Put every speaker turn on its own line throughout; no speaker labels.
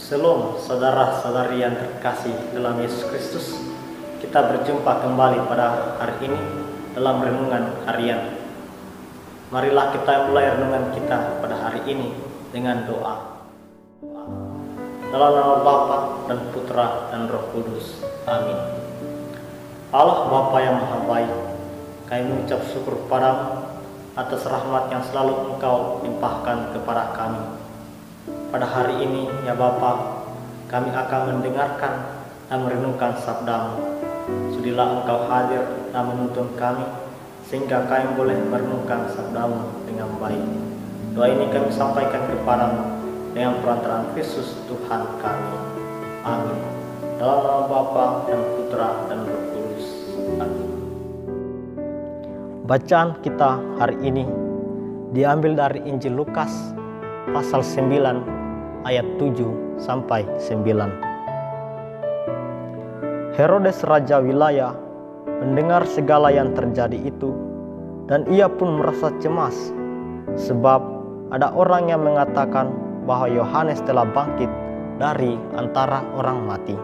Shalom saudara-saudari yang terkasih dalam Yesus Kristus. Kita berjumpa kembali pada hari ini dalam renungan harian. Marilah kita mulai renungan kita pada hari ini dengan doa. Dalam nama Bapa dan Putra dan Roh Kudus. Amin. Allah Bapa yang Maha Baik, kami mengucap syukur padamu atas rahmat yang selalu Engkau limpahkan kepada kami. Pada hari ini ya Bapa, kami akan mendengarkan dan merenungkan sabda-Mu. Sudilah Engkau hadir dan menuntun kami, sehingga kami boleh merenungkan sabda-Mu dengan baik. Doa ini kami sampaikan kepada-Mu dengan perantaraan Kristus Tuhan kami. Amin. Dalam nama Bapa dan Putra dan Roh Kudus. Amin. Bacaan kita hari ini diambil dari Injil Lukas pasal 9 ayat 7 sampai 9. Herodes raja wilayah mendengar segala yang terjadi itu, dan ia pun merasa cemas, sebab ada orang yang mengatakan bahwa Yohanes telah bangkit dari antara orang mati.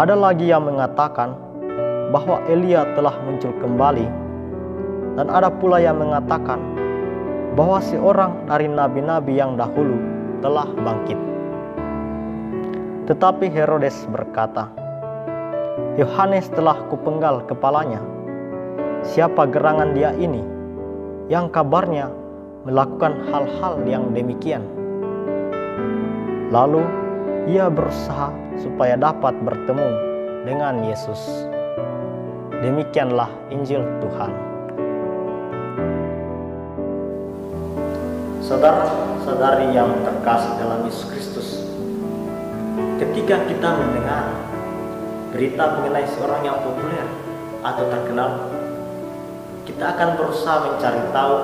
Ada lagi yang mengatakan bahwa Elia telah muncul kembali, dan ada pula yang mengatakan bahwa seorang dari nabi-nabi yang dahulu telah bangkit. Tetapi Herodes berkata, Yohanes telah kupenggal kepalanya. Siapa gerangan dia ini yang kabarnya melakukan hal-hal yang demikian? Lalu ia berusaha supaya dapat bertemu dengan Yesus. Demikianlah Injil Tuhan. Saudara-saudari yang terkasih dalam Yesus Kristus, ketika kita mendengar berita mengenai seorang yang populer atau terkenal, kita akan berusaha mencari tahu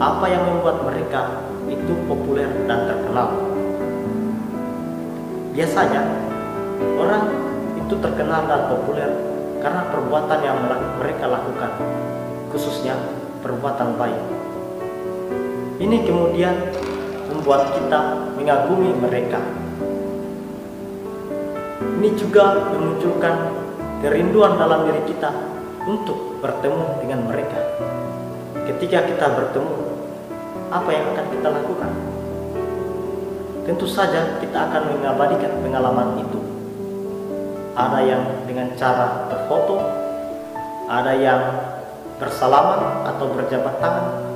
apa yang membuat mereka itu populer dan terkenal. Biasanya orang itu terkenal dan populer karena perbuatan yang mereka lakukan, khususnya perbuatan baik. Ini kemudian membuat kita mengagumi mereka. Ini juga memunculkan kerinduan dalam diri kita untuk bertemu dengan mereka. Ketika kita bertemu, apa yang akan kita lakukan? Tentu saja kita akan mengabadikan pengalaman itu. Ada yang dengan cara berfoto, ada yang bersalaman atau berjabat tangan,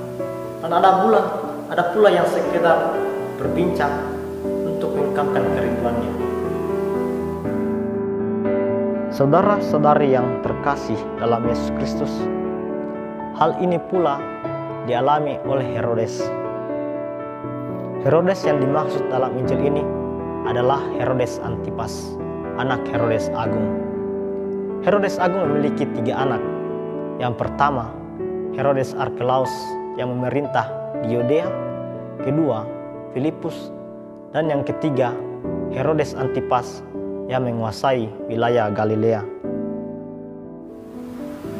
dan ada pula yang sekedar berbincang untuk mengungkapkan kerinduannya. Saudara-saudari yang terkasih dalam Yesus Kristus, hal ini pula dialami oleh Herodes. Herodes yang dimaksud dalam Injil ini adalah Herodes Antipas, anak Herodes Agung. Herodes Agung memiliki 3 anak. Yang pertama, Herodes Arkelaus yang memerintah di Yudea, kedua Filipus, dan yang ketiga Herodes Antipas yang menguasai wilayah Galilea.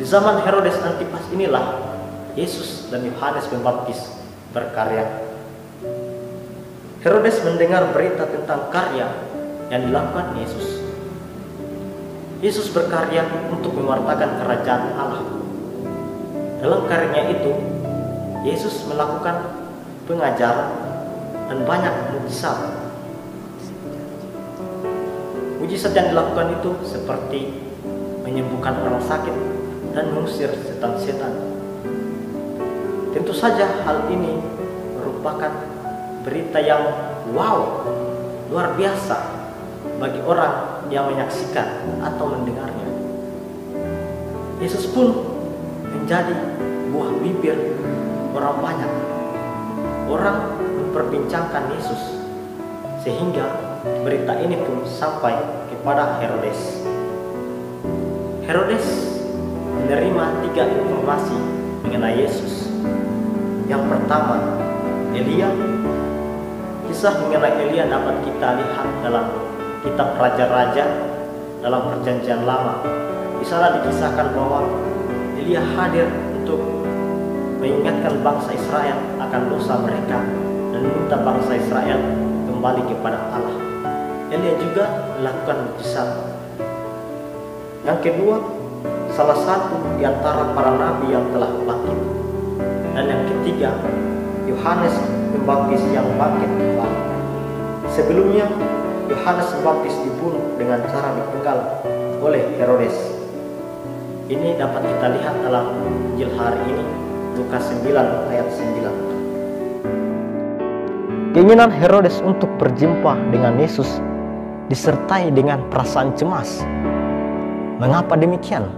Di zaman Herodes Antipas inilah Yesus dan Yohanes Pembaptis berkarya. Herodes mendengar berita tentang karya yang dilakukan Yesus. Yesus berkarya untuk mewartakan kerajaan Allah. Dalam karyanya itu, Yesus melakukan pengajaran dan banyak mujizat. Mujizat yang dilakukan itu seperti menyembuhkan orang sakit dan mengusir setan-setan. Tentu saja hal ini merupakan berita yang wow, luar biasa bagi orang yang menyaksikan atau mendengarnya. Yesus pun menjadi buah bibir orang banyak. Orang memperbincangkan Yesus, sehingga berita ini pun sampai kepada Herodes. Herodes menerima 3 informasi mengenai Yesus. Yang pertama, Elia. Kisah mengenai Elia dapat kita lihat dalam kitab Raja-Raja dalam Perjanjian Lama. Di sana dikisahkan bahwa Elia hadir untuk mengingatkan bangsa Israel akan dosa mereka dan meminta bangsa Israel kembali kepada Allah. Elia juga melakukan mujizat. Yang kedua, salah satu di antara para nabi yang telah bangkit. Dan yang ketiga, Yohanes Pembaptis yang bangkit kembali. Sebelumnya, Yohanes Pembaptis dibunuh dengan cara dipenggal oleh Herodes. Ini dapat kita lihat dalam Injil hari ini, Lukas 9 ayat 9. Keinginan Herodes untuk berjumpa dengan Yesus disertai dengan perasaan cemas. Mengapa demikian?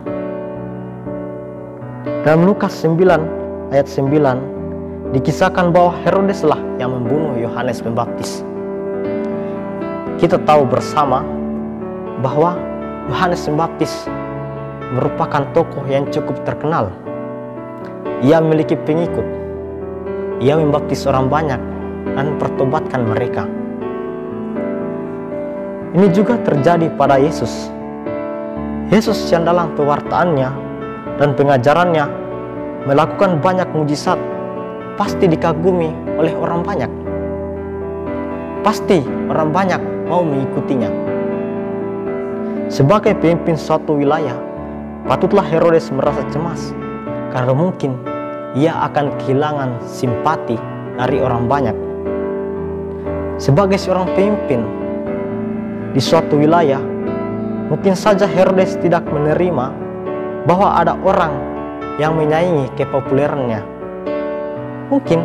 Dalam Lukas 9 ayat 9 dikisahkan bahwa Herodeslah yang membunuh Yohanes Pembaptis. Kita tahu bersama bahwa Yohanes Pembaptis merupakan tokoh yang cukup terkenal. Ia memiliki pengikut. Ia membaptis orang banyak dan pertobatkan mereka. Ini juga terjadi pada Yesus. Yesus yang dalam pewartaannya dan pengajarannya melakukan banyak mujizat, pasti dikagumi oleh orang banyak. Pasti orang banyak mau mengikutinya. Sebagai pemimpin suatu wilayah, patutlah Herodes merasa cemas karena mungkin ia akan kehilangan simpati dari orang banyak. Sebagai seorang pemimpin di suatu wilayah, mungkin saja Herodes tidak menerima bahwa ada orang yang menyaingi kepopulerannya. Mungkin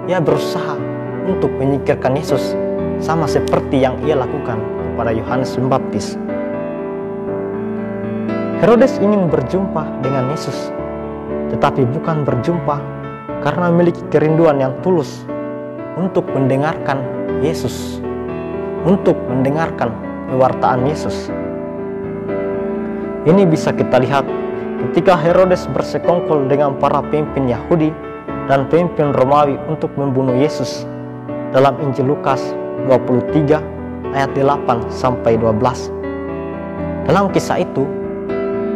ia berusaha untuk menyingkirkan Yesus sama seperti yang ia lakukan kepada Yohanes Pembaptis. Herodes ingin berjumpa dengan Yesus, tetapi bukan berjumpa karena memiliki kerinduan yang tulus untuk mendengarkan Yesus, untuk mendengarkan pewartaan Yesus. Ini bisa kita lihat ketika Herodes bersekongkol dengan para pemimpin Yahudi dan pemimpin Romawi untuk membunuh Yesus dalam Injil Lukas 23 ayat 8 sampai 12. Dalam kisah itu,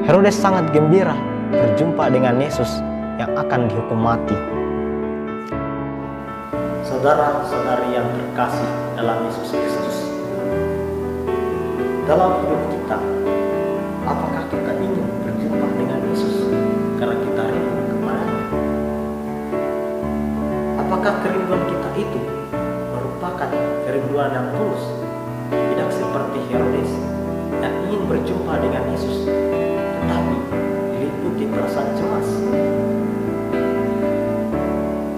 Herodes sangat gembira berjumpa dengan Yesus yang akan dihukum mati. Saudara-saudari yang terkasih dalam Yesus Kristus, dalam hidup kita, apakah kita ingin berjumpa dengan Yesus karena kita rindu kepadanya? Apakah kerinduan kita itu merupakan kerinduan yang tulus, tidak seperti Herodes yang ingin berjumpa dengan Yesus tetapi diliputi perasaan cemas?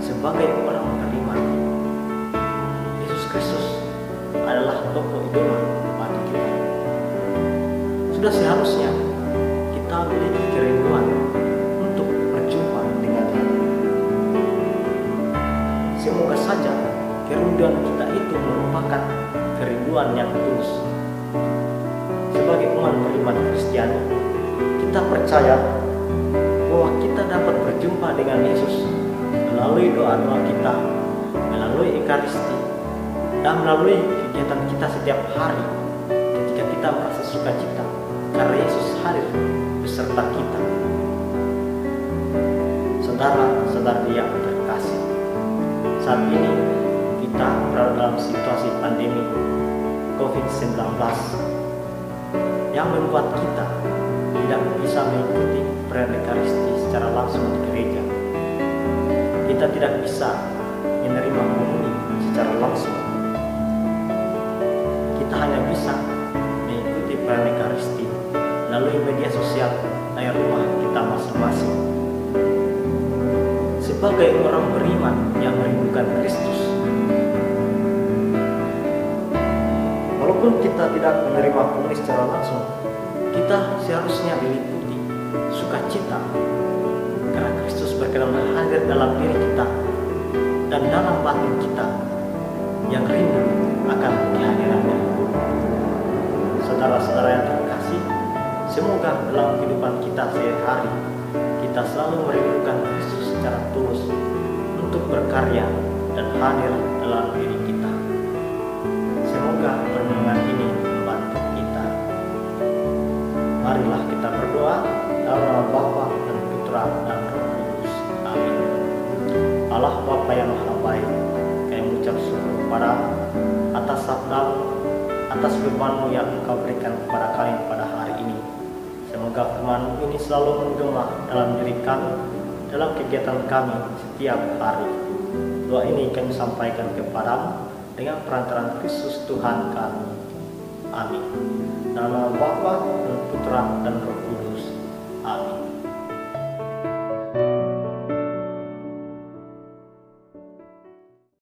Sebagai orang beriman, Yesus Kristus adalah tokoh idola bagi kita. Sudah seharusnya kita memiliki kerinduan untuk berjumpa dengannya. Semoga saja kerinduan kita itu merupakan kerinduan yang tulus. Sebagai umat beriman Kristiani, kita percaya bahwa kita dapat berjumpa dengan Yesus melalui doa-doa kita, melalui Ekaristi, dan melalui kegiatan kita setiap hari ketika kita merasa sukacita karena Yesus hadir beserta kita. Saudara-saudari yang terkasih, saat ini kita berada dalam situasi pandemi COVID-19 yang membuat kita tidak bisa mengikuti perayaan Ekaristi secara langsung di gereja. Kita tidak bisa menerima komuni secara langsung. Kita hanya bisa mengikuti perayaan Ekaristi melalui media sosial dari rumah kita masing-masing. Sebagai orang beriman yang merindukan Kristus, walaupun kita tidak menerima komuni secara langsung, kita seharusnya diliputi sukacita karena Kristus berkenan hadir dalam diri kita dan dalam batin kita yang rindu akan kehadirannya. Saudara-saudara yang terkasih, semoga dalam kehidupan kita sehari-hari kita selalu merindukan Kristus secara tulus untuk berkarya dan hadir dalam diri kita. Semoga renungan ini membantu kita. Marilah kita berdoa dalam nama Bapa dan Putra dan Roh Kudus. Amin. Allah Bapa yang Maha Baik, kami mengucap syukur kepada atas atas firman-Mu yang Engkau berikan kepada kami pada hari ini. Semoga firman-Mu ini selalu menggema dalam diri kami, dalam kegiatan kami setiap hari. Doa ini kami sampaikan kepadamu dengan perantaraan Kristus Tuhan kami. Amin. Dalam nama Bapa dan Putra dan Roh Kudus. Amin.